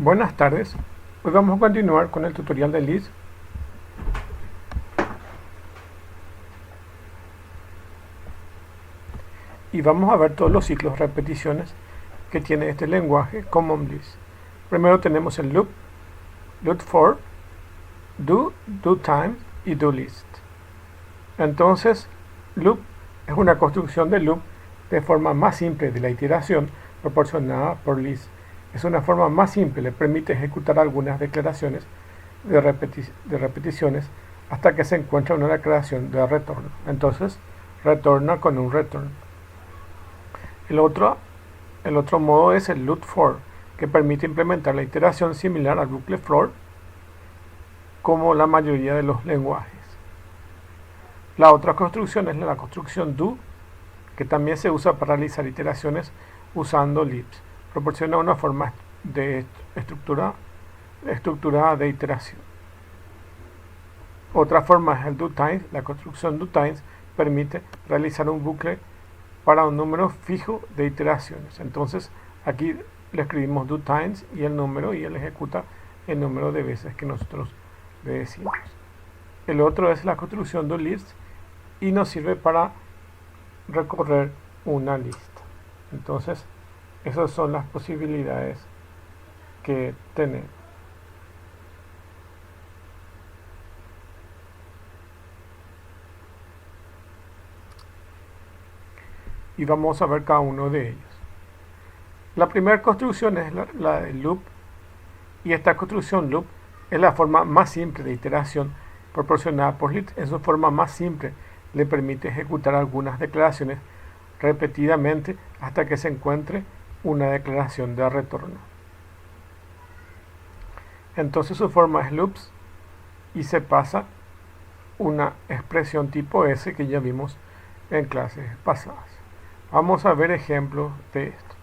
Buenas tardes, hoy vamos a continuar con el tutorial de Lisp y vamos a ver todos los ciclos de repeticiones que tiene este lenguaje Common Lisp. Primero tenemos el loop, loop for, do, do time y do list. Entonces, loop es una construcción de loop de forma más simple de la iteración proporcionada por Lisp. Es una forma más simple, le permite ejecutar algunas declaraciones de repeticiones hasta que se encuentra una declaración de retorno. Entonces, retorna con un return. El otro modo es el loop for, que permite implementar la iteración similar al bucle for, como la mayoría de los lenguajes. La otra construcción es la construcción do, que también se usa para realizar iteraciones usando Lisp. Proporciona una forma de estructurada de iteración. Otra forma es el do times. La construcción do times permite realizar un bucle para un número fijo de iteraciones. Entonces aquí le escribimos do times y el número, y él ejecuta el número de veces que nosotros le decimos. El otro es la construcción do list y nos sirve para recorrer una lista. Entonces esas son las posibilidades que tenemos. Y vamos a ver cada uno de ellos. La primera construcción es la del loop, y esta construcción loop es la forma más simple de iteración proporcionada por Lisp. En su forma más simple le permite ejecutar algunas declaraciones repetidamente hasta que se encuentre una declaración de retorno. Entonces su forma es loops y se pasa una expresión tipo S que ya vimos en clases pasadas. Vamos a ver ejemplos de esto.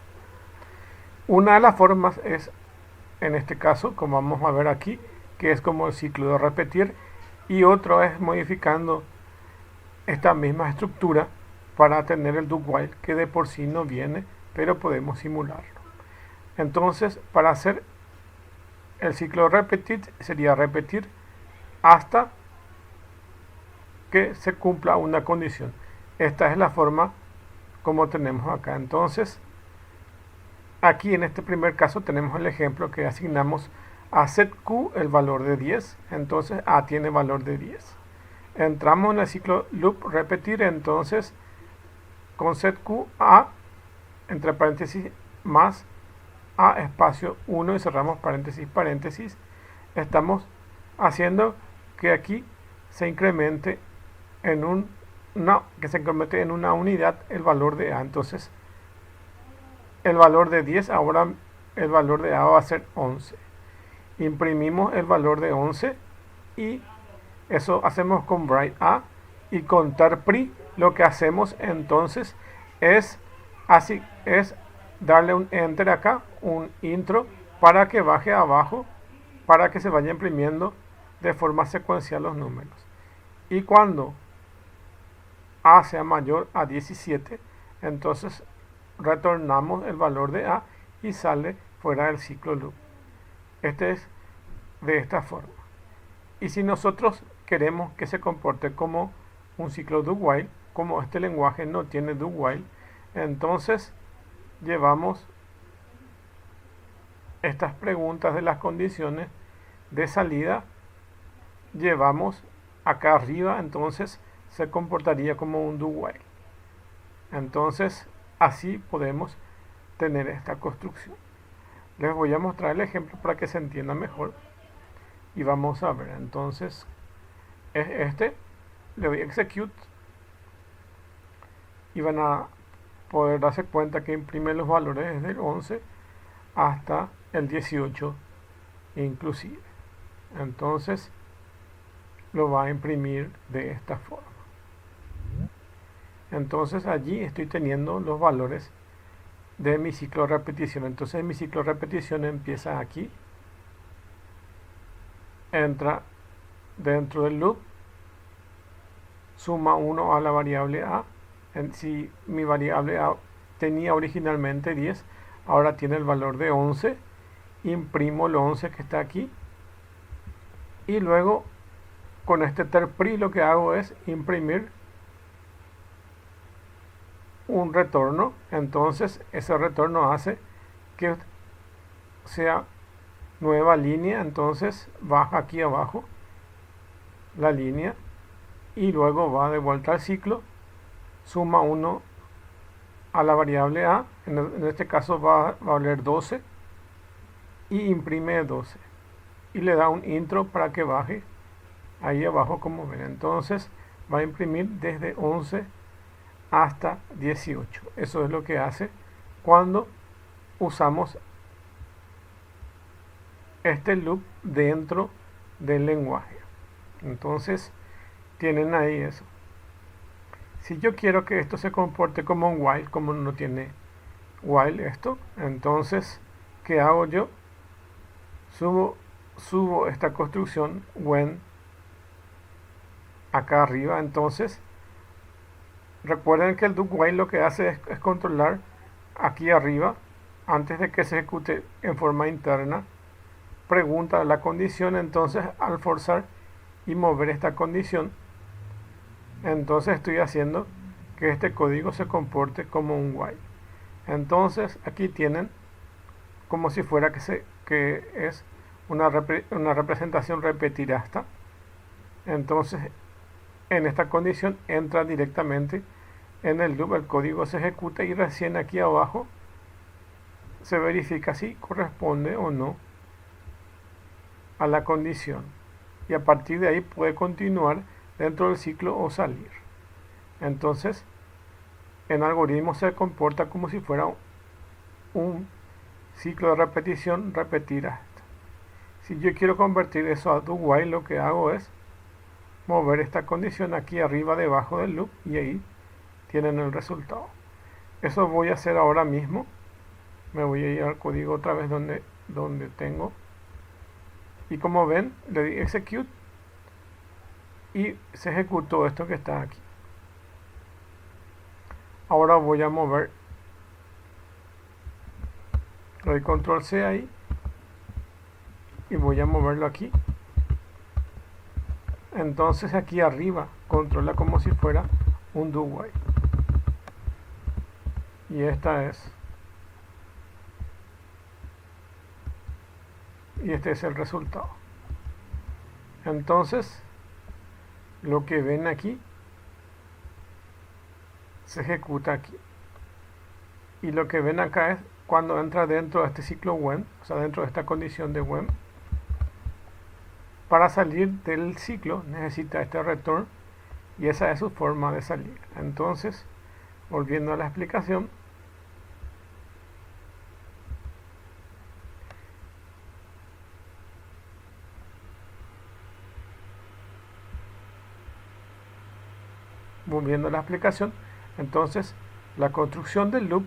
Una de las formas es, en este caso, como vamos a ver aquí, que es como el ciclo de repetir, y otro es modificando esta misma estructura para tener el do while, que de por sí no viene, pero podemos simularlo. Entonces, para hacer el ciclo repetir, sería repetir hasta que se cumpla una condición. Esta es la forma como tenemos acá. Entonces, aquí en este primer caso tenemos el ejemplo que asignamos a set q el valor de 10. Entonces a tiene valor de 10. Entramos en el ciclo loop repetir. Entonces con set q a, entre paréntesis, más a espacio 1 y cerramos paréntesis, paréntesis, estamos haciendo que aquí se incremente en una unidad el valor de a. Entonces el valor de 10, ahora el valor de a va a ser 11. Imprimimos el valor de 11 y eso hacemos con write a, y con tarpri lo que hacemos entonces es darle un enter acá, un intro, para que baje abajo, para que se vaya imprimiendo de forma secuencial los números. Y cuando a sea mayor a 17, entonces retornamos el valor de a y sale fuera del ciclo loop. Este es de esta forma. Y si nosotros queremos que se comporte como un ciclo do while, como este lenguaje no tiene do while, entonces llevamos estas preguntas de las condiciones de salida, llevamos acá arriba, entonces se comportaría como un do while. Entonces así podemos tener esta construcción. Les voy a mostrar el ejemplo para que se entienda mejor y vamos a ver. Entonces es este, le doy execute y van a poder darse cuenta que imprime los valores desde el 11 hasta el 18 inclusive. Entonces lo va a imprimir de esta forma. Entonces allí estoy teniendo los valores de mi ciclo de repetición. Entonces mi ciclo de repetición empieza aquí, entra dentro del loop, suma 1 a la variable a. Si mi variable a tenía originalmente 10, ahora tiene el valor de 11 imprimo lo 11 que está aquí y luego con este terpri lo que hago es imprimir un retorno. Entonces ese retorno hace que sea nueva línea, entonces baja aquí abajo la línea y luego va de vuelta al ciclo, suma 1 a la variable a, en este caso va a valer 12 y imprime 12 y le da un intro para que baje ahí abajo como ven. Entonces va a imprimir desde 11 hasta 18. Eso es lo que hace cuando usamos este loop dentro del lenguaje. Entonces tienen ahí eso. Si yo quiero que esto se comporte como un while, como no tiene while esto, entonces ¿qué hago yo? Subo esta construcción when acá arriba. Entonces recuerden que el do while lo que hace es controlar aquí arriba antes de que se ejecute en forma interna, pregunta la condición. Entonces al forzar y mover esta condición, entonces estoy haciendo que este código se comporte como un while. Entonces aquí tienen como si fuera que es una representación repetirasta. Entonces en esta condición entra directamente en el loop, el código se ejecuta y recién aquí abajo se verifica si corresponde o no a la condición y a partir de ahí puede continuar dentro del ciclo o salir. Entonces en algoritmo se comporta como si fuera un ciclo de repetición, repetir hasta. Si yo quiero convertir eso a do while, lo que hago es mover esta condición aquí arriba debajo del loop y ahí tienen el resultado. Eso voy a hacer ahora mismo. Me voy a ir al código otra vez donde tengo, y como ven le di execute y se ejecutó esto que está aquí. Ahora voy a mover, le doy control C ahí y voy a moverlo aquí. Entonces aquí arriba controla como si fuera un do while y este es el resultado. Entonces lo que ven aquí se ejecuta aquí y lo que ven acá es cuando entra dentro de este ciclo when, o sea dentro de esta condición de when. Para salir del ciclo necesita este return y esa es su forma de salir. Entonces volviendo a la explicación, entonces la construcción del loop,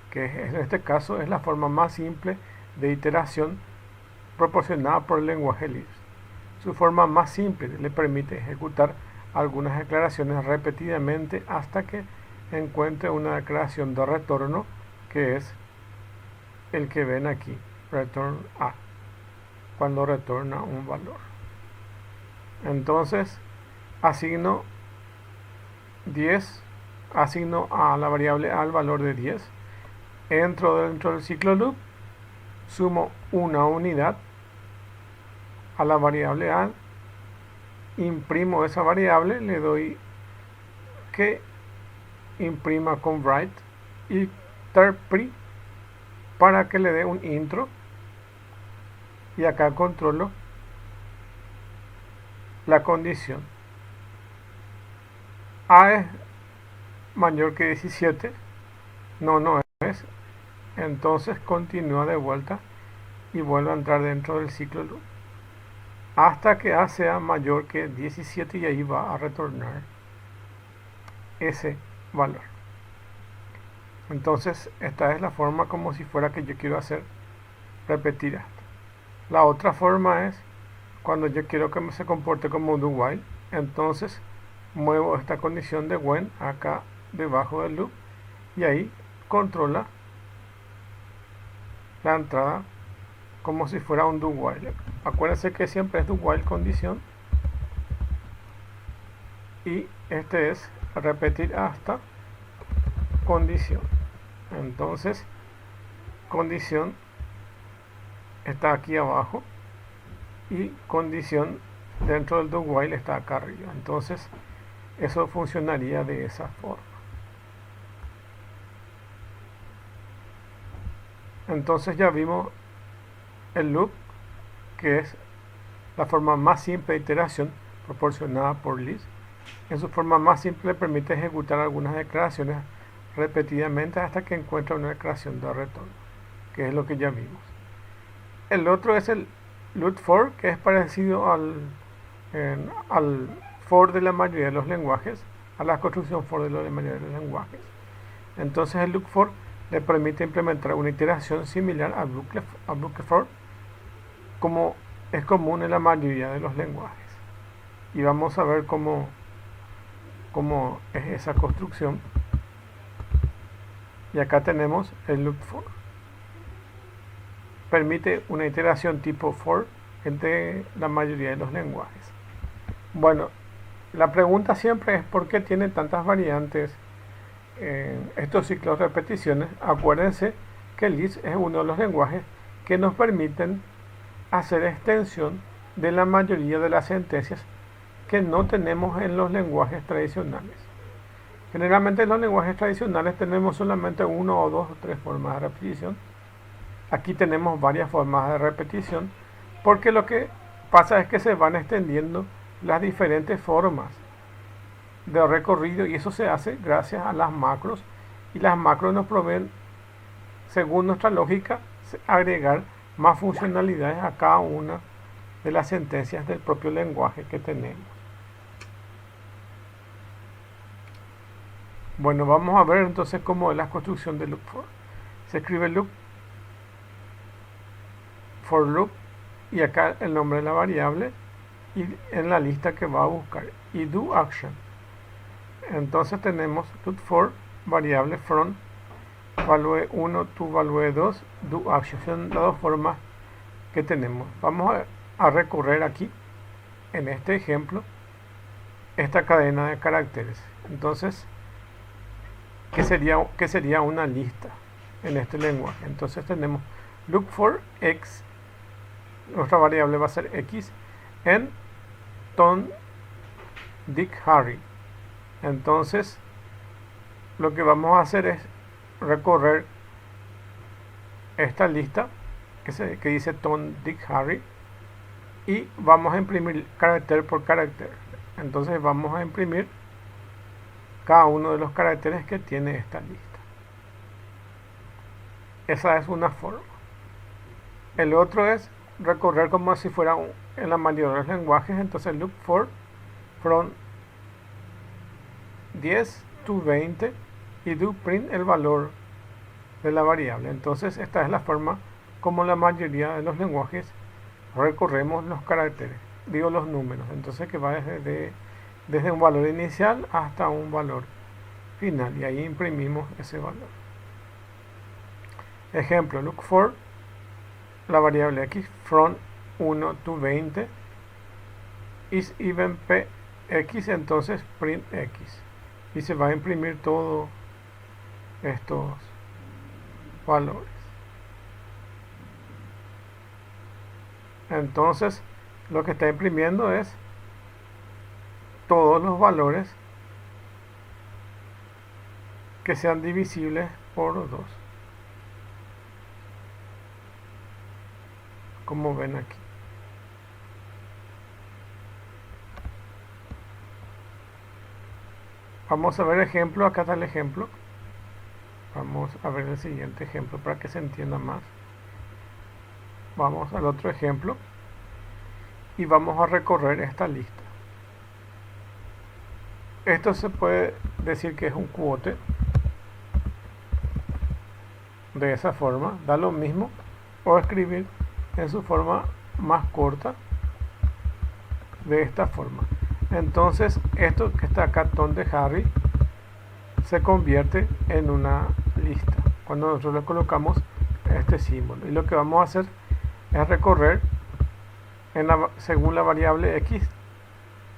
que en este caso es la forma más simple de iteración proporcionada por el lenguaje Lisp. Su forma más simple le permite ejecutar algunas declaraciones repetidamente hasta que encuentre una declaración de retorno, que es el que ven aquí, return a, cuando retorna un valor. Entonces asigno 10, asigno a la variable a el valor de 10, entro dentro del ciclo loop, sumo una unidad a la variable a, imprimo esa variable, le doy que imprima con write y terpri para que le dé un intro y acá controlo la condición. A es mayor que 17, no es, entonces continúa de vuelta y vuelve a entrar dentro del ciclo loop hasta que A sea mayor que 17 y ahí va a retornar ese valor. Entonces esta es la forma como si fuera que yo quiero hacer repetir hasta. La otra forma es cuando yo quiero que se comporte como do while, entonces muevo esta condición de when acá debajo del loop y ahí controla la entrada como si fuera un do while. Acuérdense que siempre es do while condición, y este es repetir hasta condición. Entonces condición está aquí abajo y condición dentro del do while está acá arriba. Entonces eso funcionaría de esa forma. Entonces ya vimos el loop, que es la forma más simple de iteración proporcionada por Lisp. En su forma más simple permite ejecutar algunas declaraciones repetidamente hasta que encuentre una declaración de retorno, que es lo que ya vimos. El otro es el loop for, que es parecido al for de la mayoría de los lenguajes, a la construcción for de la mayoría de los lenguajes. Entonces el loop for le permite implementar una iteración similar al bucle for, como es común en la mayoría de los lenguajes. Y vamos a ver cómo es esa construcción. Y acá tenemos el loop for. Permite una iteración tipo for entre la mayoría de los lenguajes. Bueno, la pregunta siempre es ¿por qué tiene tantas variantes estos ciclos de repeticiones? Acuérdense que Lisp es uno de los lenguajes que nos permiten hacer extensión de la mayoría de las sentencias que no tenemos en los lenguajes tradicionales. Generalmente en los lenguajes tradicionales tenemos solamente uno o dos o tres formas de repetición. Aquí tenemos varias formas de repetición, porque lo que pasa es que se van extendiendo las diferentes formas de recorrido, y eso se hace gracias a las macros, y las macros nos proveen, según nuestra lógica, agregar más funcionalidades a cada una de las sentencias del propio lenguaje que tenemos. Bueno, vamos a ver entonces cómo es la construcción de loop for. Se escribe loop, for loop, y acá el nombre de la variable y en la lista que va a buscar, y do action. Entonces tenemos loop for variable from value 1 to value 2 do action. Son las dos formas que tenemos. Vamos a recorrer aquí en este ejemplo esta cadena de caracteres. Entonces, ¿qué sería una lista en este lenguaje? Entonces tenemos loop for x, nuestra variable va a ser x, en Tom, Dick, Harry. Entonces lo que vamos a hacer es recorrer esta lista que dice Tom, Dick, Harry, y vamos a imprimir carácter por carácter. Entonces vamos a imprimir cada uno de los caracteres que tiene esta lista. Esa es una forma. El otro es recorrer como si fuera en la mayoría de los lenguajes. Entonces loop for from 10 to 20 y do print el valor de la variable. Entonces esta es la forma como la mayoría de los lenguajes recorremos los caracteres, digo los números. Entonces que va desde un valor inicial hasta un valor final, y ahí imprimimos ese valor. Ejemplo, look for la variable x from 1 to 20 is even px, entonces print x, y se va a imprimir todos estos valores. Entonces lo que está imprimiendo es todos los valores que sean divisibles por 2, como ven aquí. Vamos a ver ejemplo. Acá está el ejemplo. Vamos a ver el siguiente ejemplo para que se entienda más. Vamos al otro ejemplo y vamos a recorrer esta lista. Esto se puede decir que es un quote. De esa forma, da lo mismo, o escribir en su forma más corta de esta forma. Entonces esto que está acá, Tom de Harry, se convierte en una lista cuando nosotros le colocamos este símbolo, y lo que vamos a hacer es recorrer según la variable x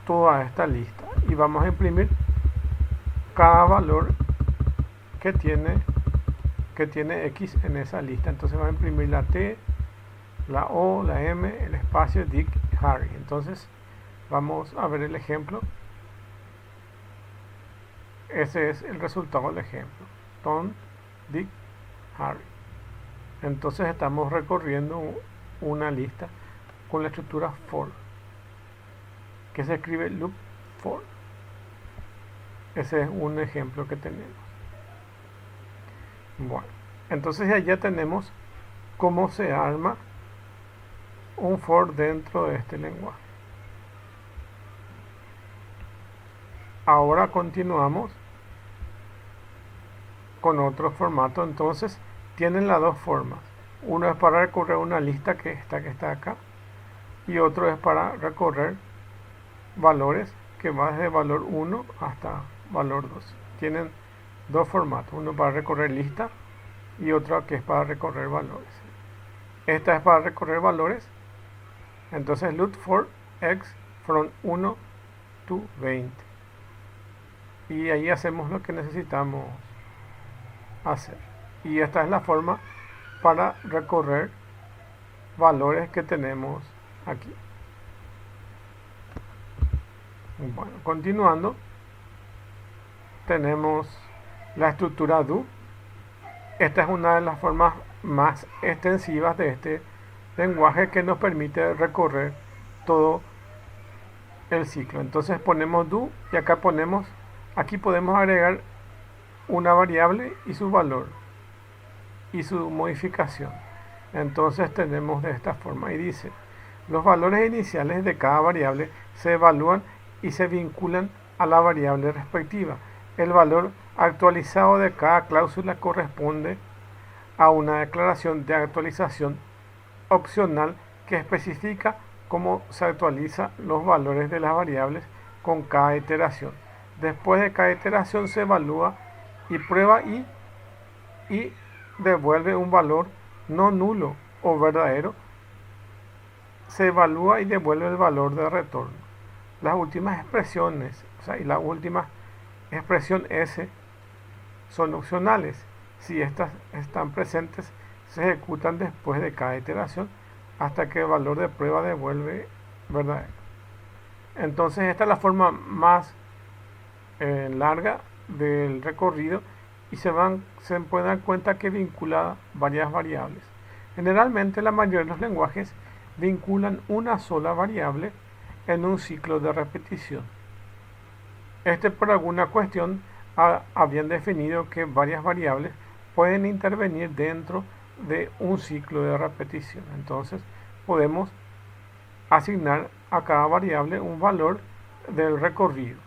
toda esta lista y vamos a imprimir cada valor que tiene x en esa lista. Entonces vamos a imprimir la t, la o, la m, el espacio, Dick, Harry. Entonces vamos a ver el ejemplo. Ese es el resultado del ejemplo: Tom, Dick, Harry. Entonces estamos recorriendo una lista con la estructura for, que se escribe loop for. Ese es un ejemplo que tenemos. Bueno, entonces ya tenemos cómo se arma un for dentro de este lenguaje. Ahora continuamos con otro formato. Entonces tienen las dos formas. Uno es para recorrer una lista que está acá, y otro es para recorrer valores que va desde valor 1 hasta valor 2. Tienen dos formatos, uno para recorrer lista y otro que es para recorrer valores. Esta es para recorrer valores. Entonces loop for x from 1 to 20, y ahí hacemos lo que necesitamos hacer. Y esta es la forma para recorrer valores que tenemos aquí. Bueno, continuando, tenemos la estructura do. Esta es una de las formas más extensivas de este lenguaje, que nos permite recorrer todo el ciclo. Entonces ponemos do y acá aquí podemos agregar una variable y su valor y su modificación. Entonces tenemos de esta forma, y dice: los valores iniciales de cada variable se evalúan y se vinculan a la variable respectiva. El valor actualizado de cada cláusula corresponde a una declaración de actualización opcional que especifica cómo se actualizan los valores de las variables con cada iteración. Después de cada iteración se evalúa y prueba y devuelve un valor no nulo o verdadero. Se evalúa y devuelve el valor de retorno. Las últimas expresiones, y la última expresión S, son opcionales. Si estas están presentes, se ejecutan después de cada iteración hasta que el valor de prueba devuelve verdadero. Entonces esta es la forma más larga del recorrido, y se pueden dar cuenta que vincula varias variables. Generalmente la mayoría de los lenguajes vinculan una sola variable en un ciclo de repetición. Por alguna cuestión habían definido que varias variables pueden intervenir dentro de un ciclo de repetición. Entonces podemos asignar a cada variable un valor del recorrido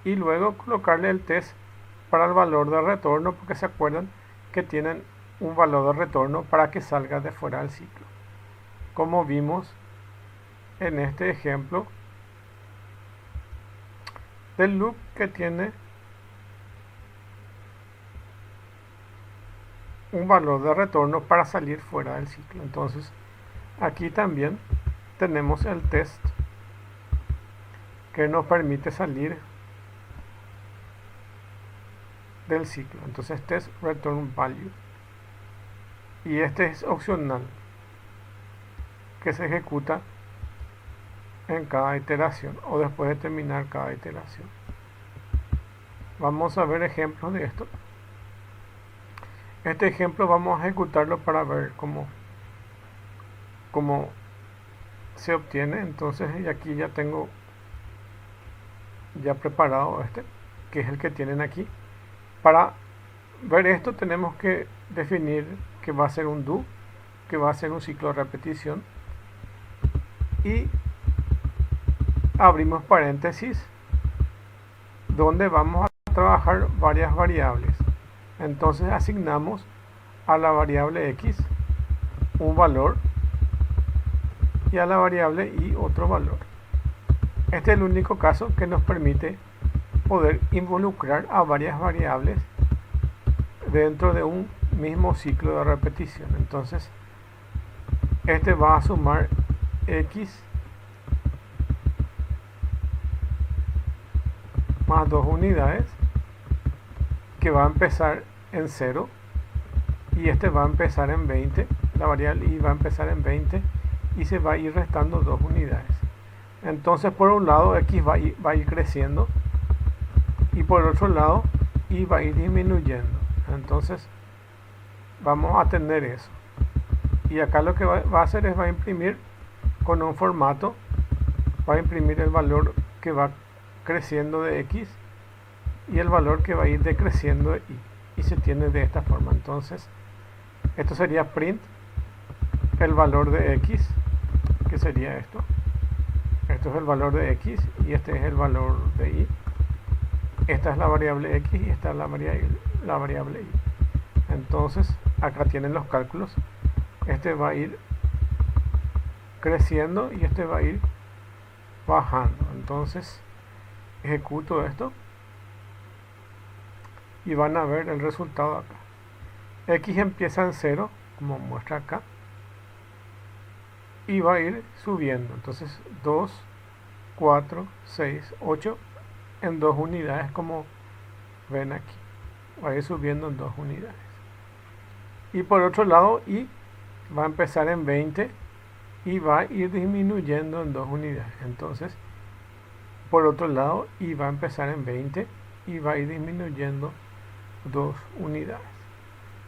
y luego colocarle el test para el valor de retorno, porque se acuerdan que tienen un valor de retorno para que salga de fuera del ciclo, como vimos en este ejemplo del loop que tiene un valor de retorno para salir fuera del ciclo. Entonces aquí también tenemos el test que nos permite salir del ciclo. Entonces test return value, y este es opcional, que se ejecuta en cada iteración o después de terminar cada iteración. Vamos a ver ejemplos de esto. Este ejemplo vamos a ejecutarlo para ver cómo se obtiene. Entonces, y aquí ya tengo ya preparado que es el que tienen aquí. Para ver esto tenemos que definir que va a ser un do, que va a ser un ciclo de repetición, y abrimos paréntesis donde vamos a trabajar varias variables. Entonces asignamos a la variable x un valor y a la variable y otro valor. Este es el único caso que nos permite poder involucrar a varias variables dentro de un mismo ciclo de repetición. Entonces este va a sumar x más 2 unidades, que va a empezar en 0, y este va a empezar en 20, la variable y va a empezar en 20, y se va a ir restando 2 unidades. Entonces por un lado x va a ir creciendo, y por otro lado y va a ir disminuyendo. Entonces vamos a tener eso, y acá lo que va a hacer es va a imprimir con un formato, va a imprimir el valor que va creciendo de x y el valor que va a ir decreciendo de y se tiene de esta forma. Entonces esto sería print el valor de x, que sería esto es el valor de x y este es el valor de y. Esta es la variable x y esta es la variable y. Entonces acá tienen los cálculos, este va a ir creciendo y este va a ir bajando. Entonces ejecuto esto y van a ver el resultado acá. X empieza en 0, como muestra acá, y va a ir subiendo. Entonces 2, 4, 6, 8 en 2 unidades, como ven aquí. Va a ir subiendo en 2 unidades. Y por otro lado, y va a empezar en 20 y va a ir disminuyendo en 2 unidades. Entonces, por otro lado, y va a empezar en 20 y va a ir disminuyendo 2 unidades.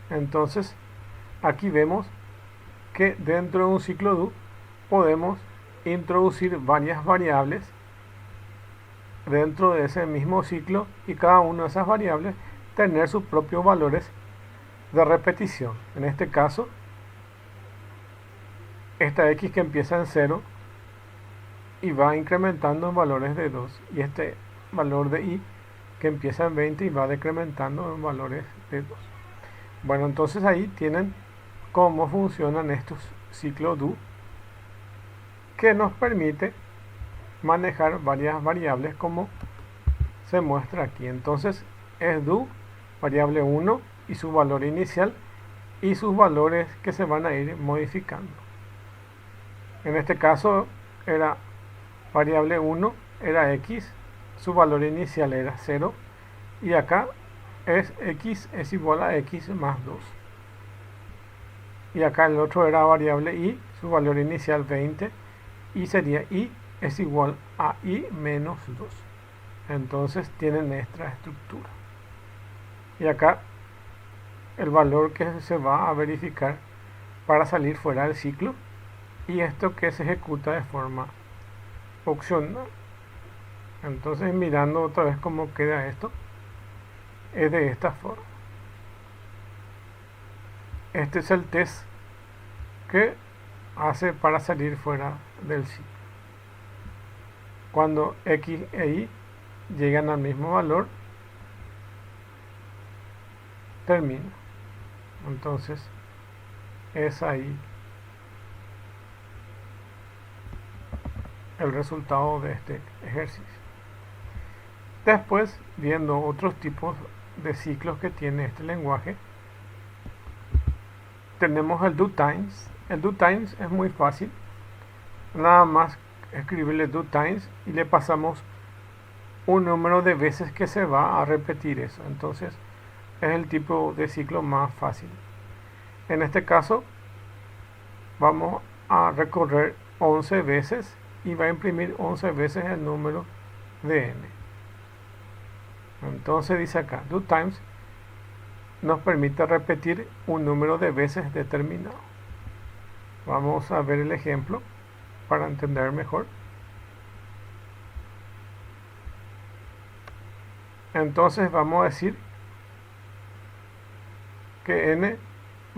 Entonces, aquí vemos que dentro de un ciclo do podemos introducir varias variables dentro de ese mismo ciclo, y cada una de esas variables tener sus propios valores de repetición. En este caso, esta x que empieza en 0 y va incrementando en valores de 2, y este valor de y que empieza en 20 y va decrementando en valores de 2. Bueno, entonces ahí tienen cómo funcionan estos ciclos do, que nos permite manejar varias variables como se muestra aquí. Entonces es do, variable 1 y su valor inicial y sus valores que se van a ir modificando. En este caso era variable 1, era x, su valor inicial era 0, y acá es x es igual a x más 2. Y acá el otro era variable y, su valor inicial 20, y sería y es igual a y menos 2. Entonces tienen esta estructura. Y acá el valor que se va a verificar para salir fuera del ciclo, y esto que se ejecuta de forma opcional. Entonces, mirando otra vez cómo queda esto, es de esta forma. Este es el test que hace para salir fuera del ciclo. Cuando x e y llegan al mismo valor, termina. Entonces es ahí el resultado de este ejercicio. Después, viendo otros tipos de ciclos que tiene este lenguaje, tenemos el do times. El do times es muy fácil, nada más escribirle do times y le pasamos un número de veces que se va a repetir eso. Entonces es el tipo de ciclo más fácil. En este caso vamos a recorrer 11 veces y va a imprimir 11 veces el número de n. Entonces dice acá, do times nos permite repetir un número de veces determinado. Vamos a ver el ejemplo para entender mejor. Entonces vamos a decir que n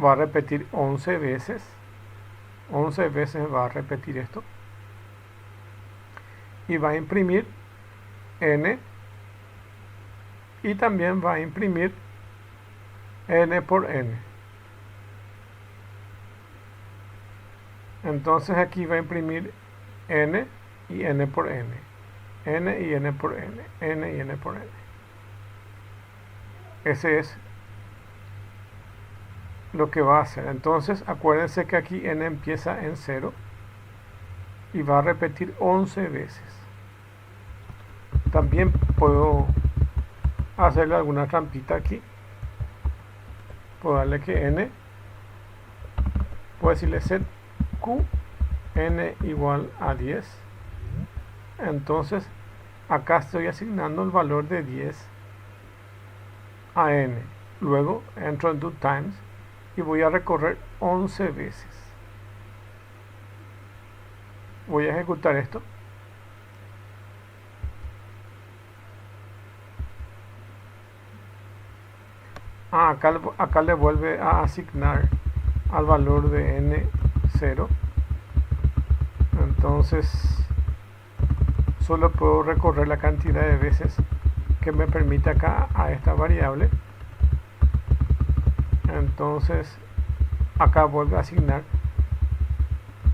va a repetir 11 veces. 11 veces va a repetir esto. Y va a imprimir n. Y también va a imprimir n por n. Entonces aquí va a imprimir n y n por n. N y n por n. N y n por n. Ese es lo que va a hacer. Entonces acuérdense que aquí n empieza en 0 y va a repetir 11 veces. También puedo hacerle alguna trampita aquí. Puedo darle que n, puedo decirle set q n igual a 10. Entonces acá estoy asignando el valor de 10 a n. Luego entro en doTimes y voy a recorrer 11 veces. Voy a ejecutar esto. Acá le vuelve a asignar al valor de n 0. Entonces solo puedo recorrer la cantidad de veces que me permite acá a esta variable. Entonces acá vuelve a asignar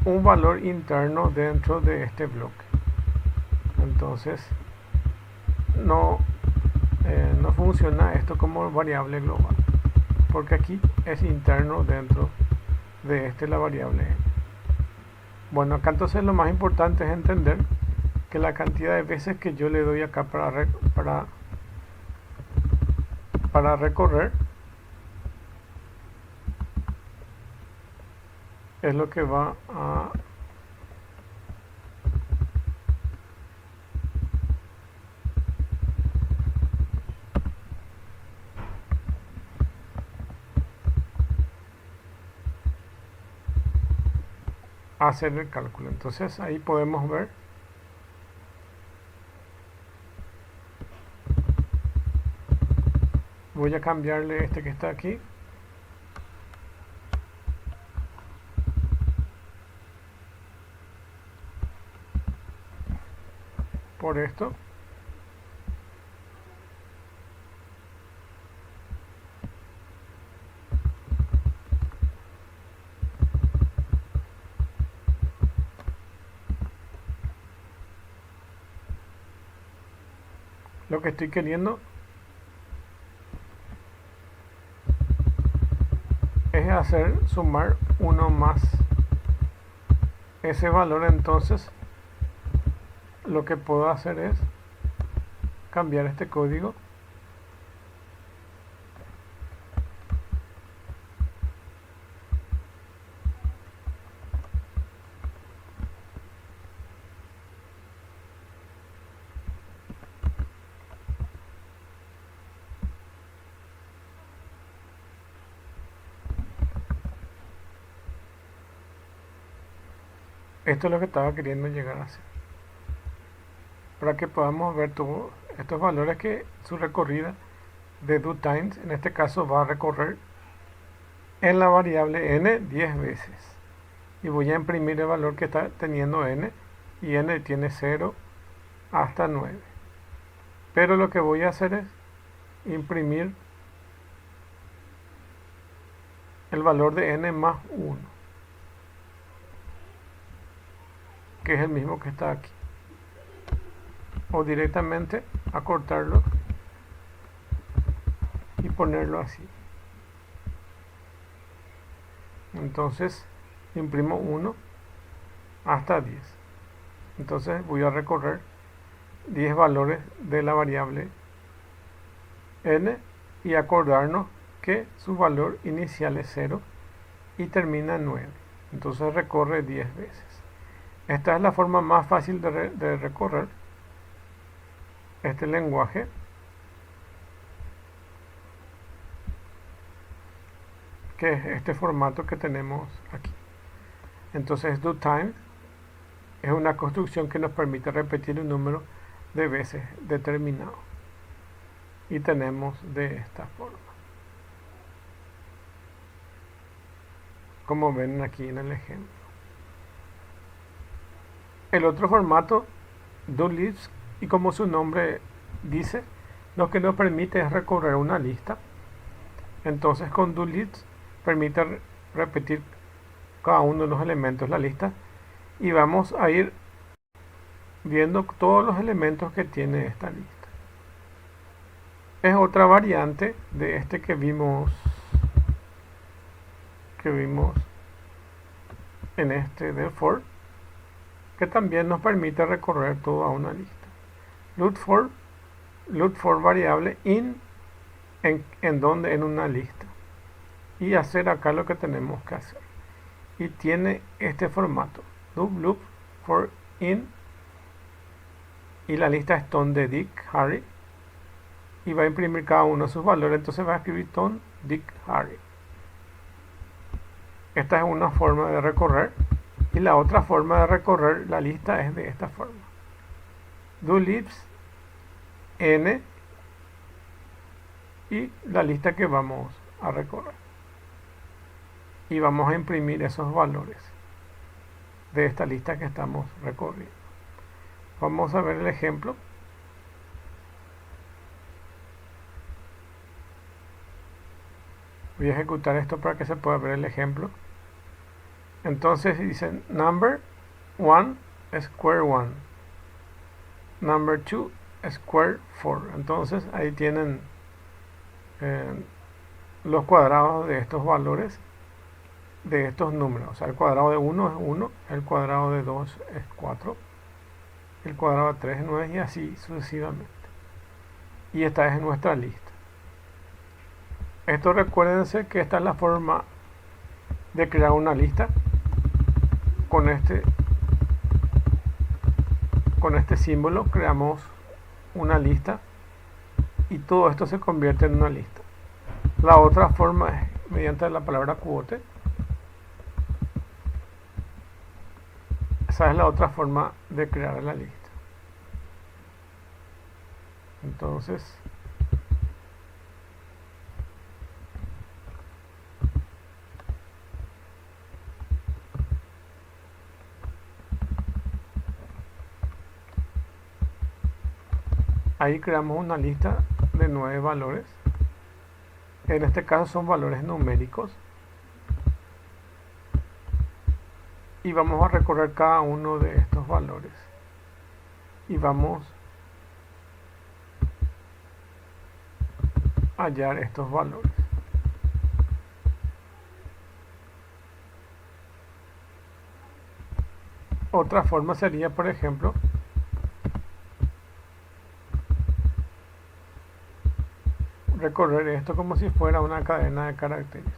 un valor interno dentro de este bloque. Entonces no funciona esto como variable global, porque aquí es interno dentro de la variable n. Bueno, acá entonces lo más importante es entender que la cantidad de veces que yo le doy acá para recorrer es lo que va a hacer el cálculo. Entonces ahí podemos ver voy a cambiarle este que está aquí por esto. Lo que estoy queriendo es hacer sumar uno más ese valor. Entonces lo que puedo hacer es cambiar este código Esto es lo que estaba queriendo llegar a hacer, para que podamos ver todos estos valores que su recorrida de doTimes en este caso va a recorrer en la variable n 10 veces. Y voy a imprimir el valor que está teniendo n, y n tiene 0 hasta 9. Pero lo que voy a hacer es imprimir el valor de n más 1, que es el mismo que está aquí, o directamente acortarlo y ponerlo así. Entonces imprimo 1 hasta 10. Entonces voy a recorrer 10 valores de la variable n y acordarnos que su valor inicial es 0 y termina en 9. Entonces recorre 10 veces. Esta es la forma más fácil de recorrer este lenguaje. Que es este formato que tenemos aquí. Entonces doTimes es una construcción que nos permite repetir un número de veces determinado. Y tenemos de esta forma, como ven aquí en el ejemplo. El otro formato, doList, y como su nombre dice, lo que nos permite es recorrer una lista. Entonces con doList permite repetir cada uno de los elementos de la lista y vamos a ir viendo todos los elementos que tiene esta lista. Es otra variante de este que vimos que vimos en este de for, que también nos permite recorrer toda una lista. Loop for variable en donde, en una lista, y hacer acá lo que tenemos que hacer, y tiene este formato: loop for in, y la lista es Tom, de Dick, Harry, y va a imprimir cada uno de sus valores. Entonces va a escribir Tom, Dick, Harry. Esta es una forma de recorrer, y la otra forma de recorrer la lista es de esta forma: do libs n, y la lista que vamos a recorrer, y vamos a imprimir esos valores de esta lista que estamos recorriendo. Vamos a ver el ejemplo. Voy a ejecutar esto para que se pueda ver el ejemplo. Entonces dicen number 1 square 1, number 2 square 4. Entonces ahí tienen los cuadrados de estos valores, de estos números. O sea, el cuadrado de 1 es 1, el cuadrado de 2 es 4, el cuadrado de 3 es 9, y así sucesivamente. Y esta es nuestra lista. Esto, recuérdense que esta es la forma de crear una lista con este símbolo. Creamos una lista y todo esto se convierte en una lista. La otra forma es mediante la palabra quote. Esa es la otra forma de crear la lista. Entonces, ahí creamos una lista de 9 valores. En este caso son valores numéricos. Y vamos a recorrer cada uno de estos valores. Y vamos a hallar estos valores. Otra forma sería, por ejemplo, recorrer esto como si fuera una cadena de caracteres.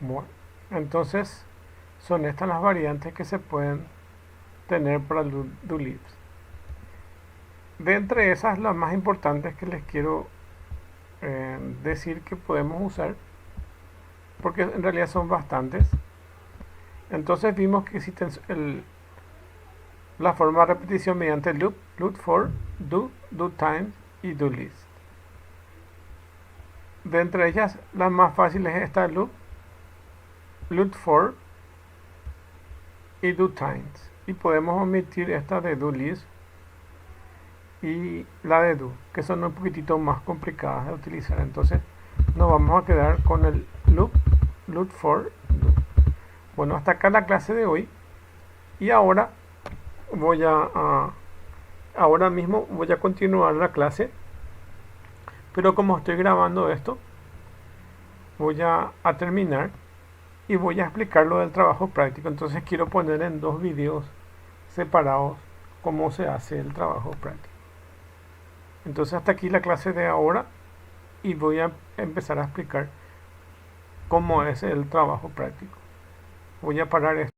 Bueno, entonces son estas las variantes que se pueden tener para do libs. De entre esas, las más importantes que les quiero decir que podemos usar, porque en realidad son bastantes. Entonces vimos que existe la forma de repetición mediante loop, loop for, do times y do list. De entre ellas, las más fáciles es esta loop for y do times, y podemos omitir esta de do list y la de do, que son un poquitito más complicadas de utilizar. Entonces nos vamos a quedar con el loop for do. Bueno, hasta acá la clase de hoy, y ahora ahora mismo voy a continuar la clase, pero como estoy grabando esto, voy a terminar y voy a explicar lo del trabajo práctico. Entonces quiero poner en 2 videos separados cómo se hace el trabajo práctico. Entonces hasta aquí la clase de ahora y voy a empezar a explicar cómo es el trabajo práctico. Voy a parar esto.